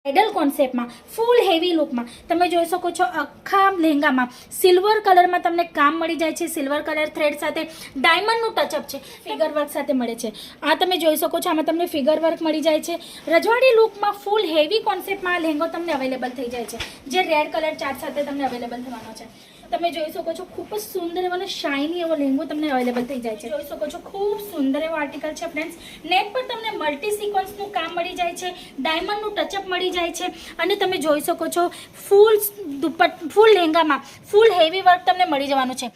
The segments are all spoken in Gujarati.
ब्राइडल कॉन्सेप्ट में फूल हेवी लुक में तमे जोई सको छो आखा लहेंगा में सिल्वर कलर में तमने काम मळी जाय छे। सिल्वर कलर थ्रेड साथे डायमंड नु टचअप छे, फिगर वर्क साथे मळे छे। आ तमे जोई सको छो आमां तमने फिगर वर्क मळी जाय छे। रजवाड़ी लुक में फूल हेवी कॉन्सेप्ट में लहेंगो तमने अवेलेबल थई जाय छे, जे रेड कलर चार्ट साथे तमने अवेलेबल थवानो छे। તમે જોઈ શકો છો ખૂબ જ સુંદર એવો અને શાઇની એવો લહેંગો તમને અવેલેબલ થઈ જાય છે। જોઈ શકો છો ખૂબ સુંદર એવો આર્ટિકલ છે ફ્રેન્ડ્સ। નેક પર તમને મલ્ટી સિક્વન્સનું કામ મળી જાય છે, ડાયમંડનું ટચઅપ મળી જાય છે અને તમે જોઈ શકો છો ફૂલ લહેંગામાં ફૂલ હેવી વર્ક તમને મળી જવાનું છે।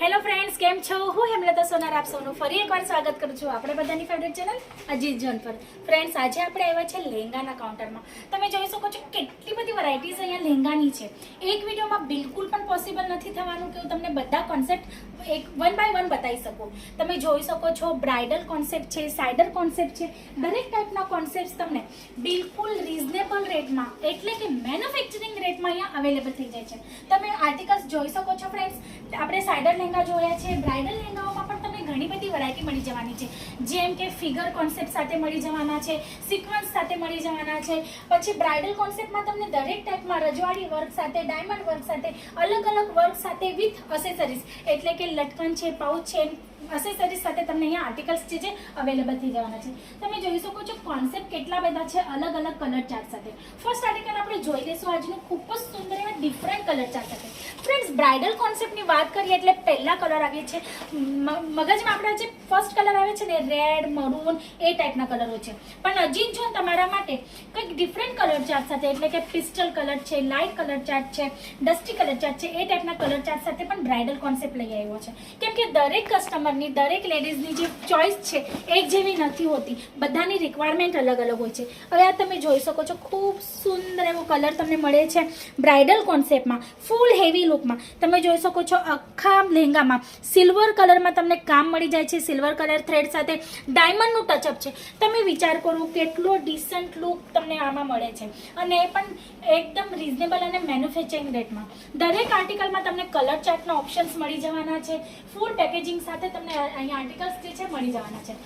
हेलो फ्रेंड्स, केम छो? હું હેમલતા સોનાર આપ સૌનું ફરી એકવાર સ્વાગત કરું છું આપણે બધાની ફેવરેટ ચેનલ અજીત જોન પર। ફ્રેન્ડ્સ, આજે આપણે આવ્યા છે લહેંગાના કાઉન્ટરમાં। તમે જોઈ શકો છો કેટલી બધી વેરાયટીઝ અહીંયા લહેંગાની છે। એક વિડીયોમાં બિલકુલ પણ પોસિબલ નથી થવાનું કે હું તમને બધા કોન્સેપ્ટ એક વન બાય વન બતાવી શકું। તમે જોઈ શકો છો બ્રાઇડલ કોન્સેપ્ટ છે, સાઇડર કોન્સેપ્ટ છે, દરેક ટાઈપના કોન્સેપ્ટ તમને બિલકુલ રીઝનેબલ રેટમાં એટલે કે મેન્યુફેક્ચરિંગ રેટમાં અહીંયા અવેલેબલ થઈ જાય છે। તમે આર્ટિકલ્સ જોઈ શકો છો ફ્રેન્ડ્સ। આપણે સાઇડર લહેંગા જોયા છે, બ્રાઇડલ લહેંગાઓમાં પણ તમને ઘણી બધી વેરાયટી મળી જવાની છે, જેમ કે ફિગર કોન્સેપ્ટ સાથે મળી જવાના છે, સિક્વન્સ સાથે મળી જવાના છે। પછી બ્રાઇડલ કોન્સેપ્ટમાં તમને દરેક ટાઈપમાં રજવાડી વર્ક સાથે, ડાયમંડ વર્ક સાથે, અલગ અલગ વર્ક સાથે વિથ એસેસરીઝ એટલે કે લટકન છે, પાઉચ છે, એસેસરીઝ સાથે તમને અહીંયા આર્ટિકલ્સ છે અવેલેબલ થઈ જવાના છે। તમે જોઈ શકો છો કોન્સેપ્ટ કેટલા બધા છે અલગ અલગ કલર ચાર્ટ સાથે। ફર્સ્ટ આર્ટિકલ આપણે જોઈ લઈશું આજનું ખૂબ જ સુંદર એવા ડિફરન્ટ કલર ચાર્ટ સાથે। ફ્રેન્ડ્સ, બ્રાઇડલ કોન્સેપ્ટની વાત કરીએ એટલે પહેલા કલર આવે છે મગજમાં આપણા જે ફર્સ્ટ કલર આવે છે ને રેડ, મરૂન એ ટાઈપના કલરો છે, પણ હજી જો તમારા માટે કંઈક ડિફરન્ટ કલર ચાર્ટ સાથે એટલે કે પિસ્ટલ કલર છે, લાઇટ કલર ચાર્ટ છે, ડસ્ટી કલર ચાર્ટ છે, એ ટાઈપના કલર ચાર્ટ સાથે પણ બ્રાઇડલ કોન્સેપ્ટ લઈ આવ્યો છે। કેમ કે દરેક કસ્ટમરની, દરેક લેડીઝની જે ચોઇસ છે એક જેવી નથી હોતી, બધાની રિક્વાયરમેન્ટ અલગ અલગ હોય છે। હવે આ તમે જોઈ શકો છો ખૂબ સુંદર એવો કલર તમને મળે છે બ્રાઇડલ કોન્સેપ્ટમાં ફૂલ હેવી લુકમાં। તમે જોઈ શકો છો આખા લહેંગામાં સિલ્વર કલરમાં તમને કામ મળી જાય છે, સિલ્વર કલર થ્રેડ સાથે ડાયમંડનું ટચઅપ છે। તમે વિચાર કરો કેટલો ડિસન્ટ લુક તમને આમાં મળે છે અને એ પણ એકદમ રીઝનેબલ અને મેન્યુફેક્ચરિંગ રેટમાં। દરેક આર્ટિકલમાં તમને કલર ચાર્ટના ઓપ્શન્સ મળી જવાના છે, ફૂલ પેકેજિંગ સાથે તમને અહીંયા આર્ટિકલ્સ જે છે મળી જવાના છે।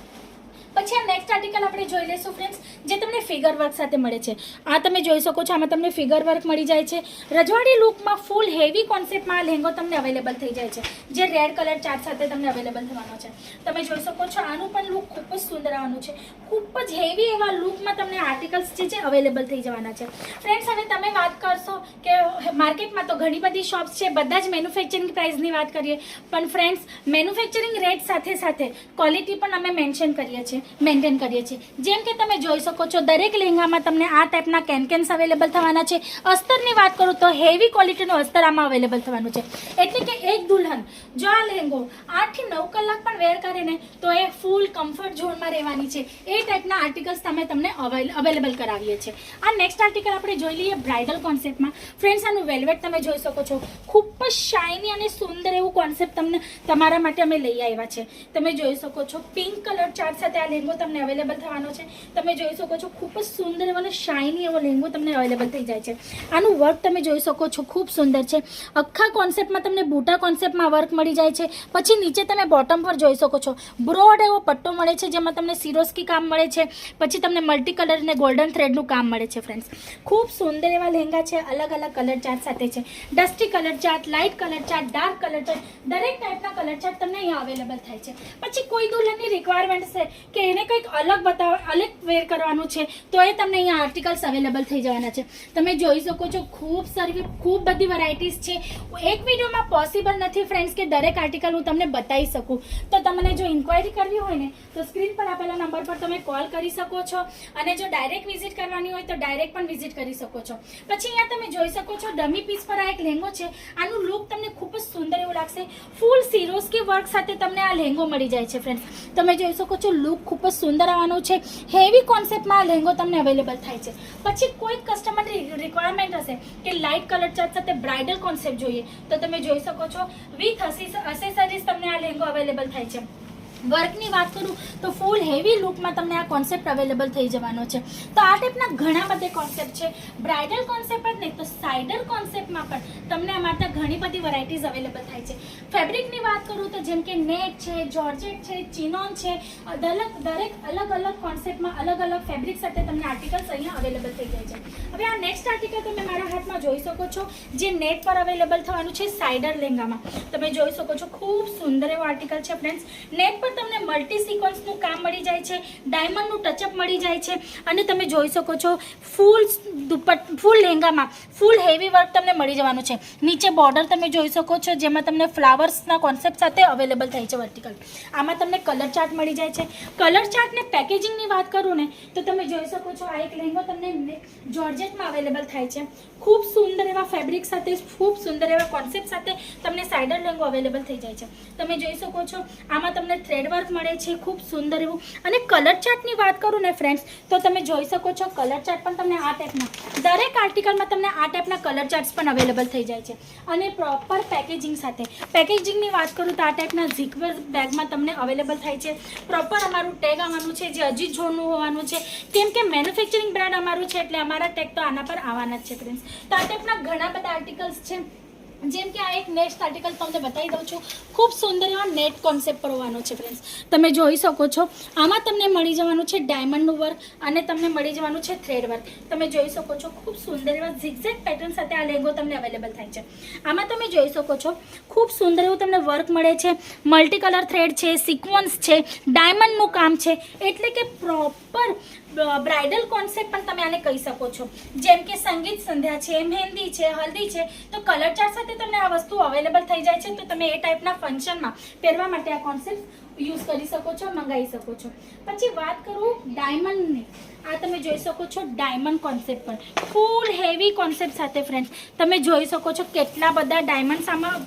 પછી આ નેક્સ્ટ આર્ટિકલ આપણે જોઈ લઈશું ફ્રેન્ડ્સ, જે તમને ફિગર વર્ક સાથે મળે છે। આ તમે જોઈ શકો છો આમાં તમને ફિગર વર્ક મળી જાય છે। રજવાડી લુકમાં ફૂલ હેવી કોન્સેપ્ટમાં આ લહેંગો તમને અવેલેબલ થઈ જાય છે, જે રેડ કલર ચાર્ટ સાથે તમને અવેલેબલ થવાનો છે। તમે જોઈ શકો છો આનું પણ લુક ખૂબ જ સુંદર આવવાનું છે, ખૂબ જ હેવી એવા લુકમાં તમને આર્ટિકલ્સ જે છે અવેલેબલ થઈ જવાના છે। ફ્રેન્ડ્સ, હવે તમે વાત કરશો કે માર્કેટમાં તો ઘણી બધી શોપ્સ છે, બધા જ મેન્યુફેક્ચરિંગ પ્રાઇસની વાત કરીએ, પણ ફ્રેન્ડ્સ મેન્યુફેક્ચરિંગ રેટ સાથે સાથે ક્વોલિટી પણ અમે મેન્શન કરીએ છીએ, મેન્ટેન કરીએ છીએ। જેમ કે તમે જોઈ શકો છો દરેક લહેંગામાં તમને આ ટાઈપના કેનકેન્સ અવેલેબલ થવાના છે। અસ્તરની વાત કરું તો હેવી ક્વોલિટીનું અસ્તર આમાં અવેલેબલ થવાનું છે, એટલે કે એક દુલ્હન જો આ લહેંગો 8 થી 9 કલાક પણ વેર કરે ને તો એ ફૂલ કમ્ફર્ટ ઝોનમાં રહેવાની છે, એ ટાઈપના આર્ટિકલ્સ તમને અવેલેબલ કરાવીએ છીએ। આ નેક્સ્ટ આર્ટિકલ આપણે જોઈ લઈએ બ્રાઇડલ કોન્સેપ્ટમાં। ફ્રેન્ડ્સ, આનું વેલ્વેટ તમે જોઈ શકો છો, ખૂબ જ શાઇની અને સુંદર એવું કોન્સેપ્ટ તમને તમારા માટે અમે લઈ આવ્યા છે। તમે જોઈ શકો છો પિંક કલર ચાર્ટ સાથે આ લહેંગો તમને અવેલેબલ થવાનો છે। તમે જોઈ શકો છો ખૂબ જ સુંદર એવો અને શાઇની એવો લહેંગો તમને અવેલેબલ થઈ જાય છે। આનું વર્ક તમે જોઈ શકો છો ખૂબ સુંદર છે, આખા કોન્સેપ્ટમાં તમને બૂટા કોન્સેપ્ટમાં વર્ક મળી જાય છે। પછી નીચે તમે બોટમ પર જોઈ શકો છો બ્રોડ એવો પટ્ટો મળે છે, જેમાં તમને સિરોસ્કી કામ મળે છે, પછી તમને મલ્ટી કલર અને ગોલ્ડન થ્રેડનું કામ મળે છે। ફ્રેન્ડ્સ, ખૂબ સુંદર એવા લહેંગા છે, અલગ અલગ કલર ચાર્ટ સાથે છે, dusty colour chart, light colour chart, dark colour chart, દરેક ટાઈપના કલર ચાર્ટ તમને અહીંયા અવેલેબલ થાય છે। પછી કોઈ દુલ્હનની રિક્વાયરમેન્ટ છે કે એને કંઈક અલગ વેર કરવાનું છે તો એ તમને અહીંયા આર્ટિકલ્સ અવેલેબલ થઈ જવાના છે। તમે જોઈ શકો છો ખૂબ બધી વેરાયટીઝ છે। એક વિડીયોમાં પોસિબલ નથી ફ્રેન્ડ્સ કે દરેક આર્ટિકલ હું તમને બતાવી શકું, તો તમને જો ઇન્ક્વાયરી કરવી હોય ને તો સ્ક્રીન પર આપેલા નંબર પર તમે કોલ કરી શકો છો, અને જો ડાયરેક્ટ વિઝિટ કરવાની હોય તો ડાયરેક્ટ પણ વિઝિટ કરી શકો છો। પછી અહીંયા તમે જોઈ શકો છો ડમી પીસ પર આ એક લહેંગો છે, આનું લુક તમને ખૂબ જ સુંદર એવું લાગશે, ફૂલ સિરોસ્કી વર્ક સાથે તમને આ લહેંગો મળી જાય છે। ફ્રેન્ડ્સ, તમે જોઈ શકો છો લુક ખૂબ જ સુંદર આવવાનું છે, હેવી કોન્સેપ્ટમાં આ લહેંગો તમને અવેલેબલ થાય છે। પછી કોઈ કસ્ટમરની રિક્વાયરમેન્ટ હશે કે લાઇટ કલર ચાર્ટ સાથે બ્રાઇડલ કોન્સેપ્ટ જોઈએ તો તમે જોઈ શકો છો વિથ એસેસરીઝ તમને આ લહેંગો અવેલેબલ થાય છે। વર્કની વાત કરું તો ફૂલ હેવી લુકમાં તમને આ કોન્સેપ્ટ અવેલેબલ થઈ જવાનો છે. તો આ ટાઈપના ઘણા બધા કોન્સેપ્ટ છે. બ્રાઇડલ કોન્સેપ્ટ જ નહીં તો સાઇડર કોન્સેપ્ટમાં પણ તમને આમાં ઘણી બધી વેરાયટીઝ અવેલેબલ થાય છે. ફેબ્રિકની વાત કરું તો જેમ કે નેટ છે, જોર્જેટ છે, ચિનોન છે, દરેક અલગ અલગ કોન્સેપ્ટમાં અલગ અલગ ફેબ્રિક સાથે તમને આર્ટિકલ્સ અહીંયા અવેલેબલ થઈ જાય છે. હવે આ નેક્સ્ટ આર્ટિકલ તમે મારા હાથમાં જોઈ શકો છો, જે નેટ પર અવેલેબલ થવાનું છે સાઇડર લેંગામાં. તમે જોઈ શકો છો ખૂબ સુંદર એવો આર્ટિકલ છે ફ્રેન્ડ્સ. નેટ પર તમને મલ્ટી સિક્વન્સનું કામ મળી જાય છે, ડાયમંડનું ટચઅપ મળી જાય છે અને તમે જોઈ શકો છો ફૂલ લેંગામાં ફૂલ હેવી વર્ક તમને મળી જવાનું છે. નીચે બોર્ડર તમે જોઈ શકો છો, જેમાં તમને ફ્લાવર્સના કોન્સેપ્ટ સાથે અવેલેબલ થાય છે વર્ટિકલ. આમાં તમને કલર ચાર્ટ મળી જાય છે. કલર ચાર્ટ ને પેકેજિંગની વાત કરું ને તો તમે જોઈ શકો છો આ એક લહેંગો તમને જોર્જેટમાં અવેલેબલ થાય છે. ખૂબ સુંદર એવા ફેબ્રિક સાથે, ખૂબ સુંદર એવા કોન્સેપ્ટ સાથે તમને સાઇડર લેંગો અવેલેબલ થઈ જાય છે. તમે જોઈ શકો છો આમાં તમને થ્રેડ વર્ક મળે છે, ખૂબ સુંદર એવું. અને કલર ચાર્ટની વાત કરું ને ફ્રેન્ડ્સ તો તમે જોઈ શકો છો કલર ચાર્ટ પણ તમને આ ટાઈપના દરેક આર્ટિકલમાં તમને આ ટાઈપના કલર ચાર્ટ્સ પણ અવેલેબલ થઈ જાય છે. અને પ્રોપર પેકેજિંગ સાથે. પેકેજિંગની વાત કરું તો આ ટાઈપના ઝીપર બેગમાં તમને અવેલેબલ થાય છે. પ્રોપર અમારું ટેગ આવવાનું છે, જે અજીત ઝોનનું હોવાનું છે, કેમ કે મેન્યુફેક્ચરિંગ બ્રાન્ડ અમારું છે એટલે અમારા ટેગ તો આના પર આવવાના જ છે ફ્રેન્ડ્સ. તો આ ટાઈપના ઘણા બધા આર્ટિકલ્સ છે. જેમ કે આ એક નેક્સ્ટ આર્ટિકલ તમને બતાવી દઉં છું. ખૂબ સુંદર એવા નેટ કોન્સેપ્ટ પર હોવાનો છે ફ્રેન્ડ્સ. તમે જોઈ શકો છો આમાં તમને મળી જવાનું છે ડાયમંડનું વર્ક અને તમને મળી જવાનું છે થ્રેડ વર્ક. તમે જોઈ શકો છો ખૂબ સુંદર એવા ઝિગઝેગ પેટર્ન સાથે આ લેંગો તમને અવેલેબલ થાય છે. આમાં તમે જોઈ શકો છો ખૂબ સુંદર એવું તમને વર્ક મળે છે, મલ્ટી કલર થ્રેડ છે, સિક્વન્સ છે, ડાયમંડનું કામ છે, એટલે કે પ્રોપર બ્રાઇડલ કોન્સેપ્ટ પણ તમે આને કહી શકો છો. જેમ કે સંગીત સંધ્યા છે, મહેંદી છે, હલ્દી છે, તો કલર ચાર્ટ સાથે તમને આ વસ્તુ અવેલેબલ થઈ જાય છે. તો તમે એ ટાઈપના ફંક્શનમાં પહેરવા માટે આ કોન્સેપ્ટ યુઝ કરી શકો છો, મંગાવી શકો છો. પછી વાત કરું ડાયમંડની, આ તમે જોઈ શકો છો ડાયમંડ કોન્સેપ્ટ પર ફૂલ હેવી કોન્સેપ્ટ સાથે ફ્રેન્ડ્સ. તમે જોઈ શકો છો કેટલા બધા ડાયમંડ્સ આમાં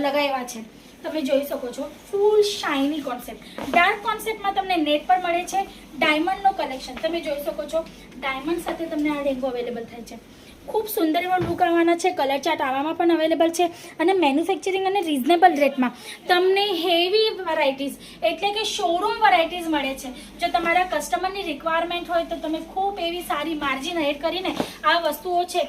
લગાવ્યા છે. તમે જોઈ શકો છો ફૂલ શાઇની કોન્સેપ્ટ. ડાર્ક કોન્સેપ્ટમાં તમને નેટ પર મળે છે ડાયમંડનો કલેક્શન. તમે જોઈ શકો છો ડાયમંડ સાથે તમને આ લેંગો અવેલેબલ થાય છે. ખૂબ સુંદર એવો લુક આવવાના છે. કલર ચાર્ટ આવામાં પણ અવેલેબલ છે અને મેન્યુફેક્ચરિંગ અને રિઝનેબલ રેટમાં તમને હેવી વેરાયટીઝ એટલે કે શોરૂમ વેરાયટીઝ મળે છે. જો તમારા કસ્ટમરની રિક્વાયરમેન્ટ હોય તો તમે ખૂબ એવી સારી માર્જિન એડ કરીને આ વસ્તુઓ છે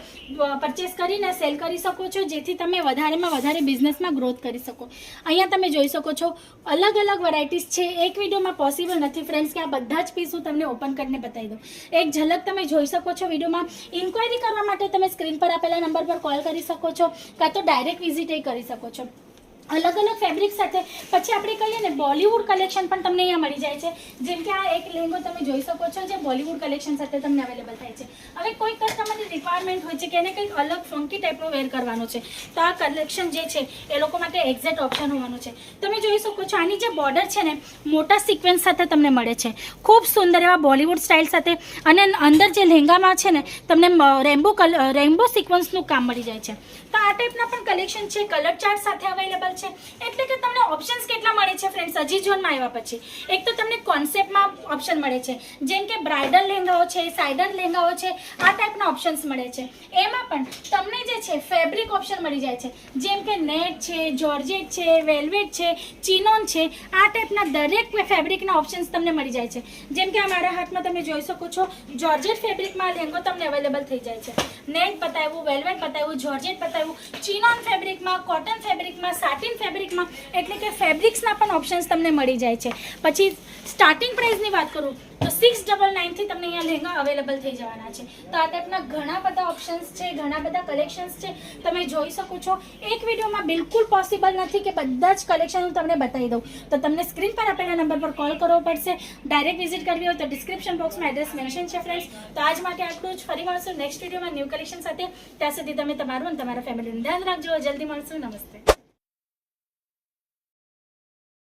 પરચેસ કરીને સેલ કરી શકો છો, જેથી તમે વધારેમાં વધારે બિઝનેસમાં ગ્રોથ કરી શકો. અહીંયા તમે જોઈ શકો છો અલગ અલગ વેરાયટીઝ છે. એક વિડીયોમાં પોસિબલ નથી ફ્રેન્ડ્સ કે આ બધા જ પીસ હું તમને ઓપન કરીને બતાવી દઉં. એક ઝલક તમે જોઈ શકો છો વિડીયોમાં. ઇન્ક્વાયરી કરવા માટે તમે સ્ક્રીન પર આપેલા નંબર પર કોલ કરી શકો છો, કાં તો ડાયરેક્ટ વિઝિટ કરી શકો છો. અલગ અલગ ફેબ્રિક સાથે પછી આપણે કહીએ ને બોલિવૂડ કલેક્શન પણ તમને અહીંયા મળી જાય છે. જેમ કે આ એક લેંગો તમે જોઈ શકો છો જે બોલિવૂડ કલેક્શન સાથે તમને અવેલેબલ થાય છે. હવે કોઈ કસ્ટમરની રિક્વાયરમેન્ટ હોય છે કે એને કંઈક અલગ ફંકી ટાઈપનું વેર કરવાનું છે તો આ કલેક્શન જે છે એ લોકો માટે એક્ઝેક્ટ ઓપ્શન હોવાનું છે. તમે જોઈ શકો છો આની જે બોર્ડર છે ને મોટા સિક્વન્સ સાથે તમને મળે છે, ખૂબ સુંદર એવા બોલિવૂડ સ્ટાઇલ સાથે. અને અંદર જે લહેંગામાં છે ને તમને રેમ્બો સિક્વન્સનું કામ મળી જાય છે. તો આ ટાઈપના પણ કલેક્શન છે, કલર ચાર્ટ સાથે અવેલેબલ છે. એટલે કે તમને ઓપ્શન્સ કેટલા મળે છે ફ્રેન્ડ્સ અજીત ઝોનમાં આવ્યા પછી. એક તો તમને કોન્સેપ્ટમાં ઓપ્શન મળે છે, જેમ કે બ્રાઇડલ લહેંગાઓ છે, સાઇડર લહેંગાઓ છે, આ ટાઈપના ઓપ્શન્સ મળે છે. એમાં પણ તમને જે છે ફેબ્રિક ઓપ્શન મળી જાય છે, જેમ કે નેટ છે, જોર્જેટ છે, વેલ્વેટ છે, ચિનોન છે, આ ટાઈપના દરેક ફેબ્રિકના ઓપ્શન્સ તમને મળી જાય છે. જેમ કે આ મારા હાથમાં તમે જોઈ શકો છો જોર્જેટ ફેબ્રિકમાં લહેંગો તમને અવેલેબલ થઈ જાય છે. નેટ બતાવ્યું, વેલ્વેટ બતાવ્યું, જોર્જેટ બતાવ્યું, ચિનોન ફેબ્રિકમાં, કોટન ફેબ્રિકમાં, સાટિન ફેબ્રિકમાં, એટલે કે ફેબ્રિક્સના પણ ઓપ્શન્સ તમને મળી જાય છે. પછી સ્ટાર્ટિંગ પ્રાઇસની વાત કરું તો 699 થી તમને અહીંયા લહેંગા અવેલેબલ થઈ જવાના છે. તો આ ટાઈપના ઘણા બધા ઓપ્શન્સ છે, ઘણા બધા કલેક્શન્સ છે, તમે જોઈ શકો છો. એક વિડીયોમાં બિલકુલ પોસિબલ નથી કે બધા જ કલેક્શન હું તમને બતાવી દઉં. તો તમને સ્ક્રીન પર આપેલા નંબર પર કોલ કરવો પડશે. ડાયરેક્ટ વિઝિટ કરવી હોય તો ડિસ્ક્રિપ્શન બોક્સમાં એડ્રેસ મેન્શન છે ફ્રેન્ડ્સ. તો આજ માટે આટલું જ. ફરી મળશું નેક્સ્ટ વિડીયોમાં ન્યૂ કલેક્શન સાથે. ત્યાં સુધી તમે તમારું અને તમારા ફેમિલીનું ધ્યાન રાખજો. જલ્દી મળશું. નમસ્તે.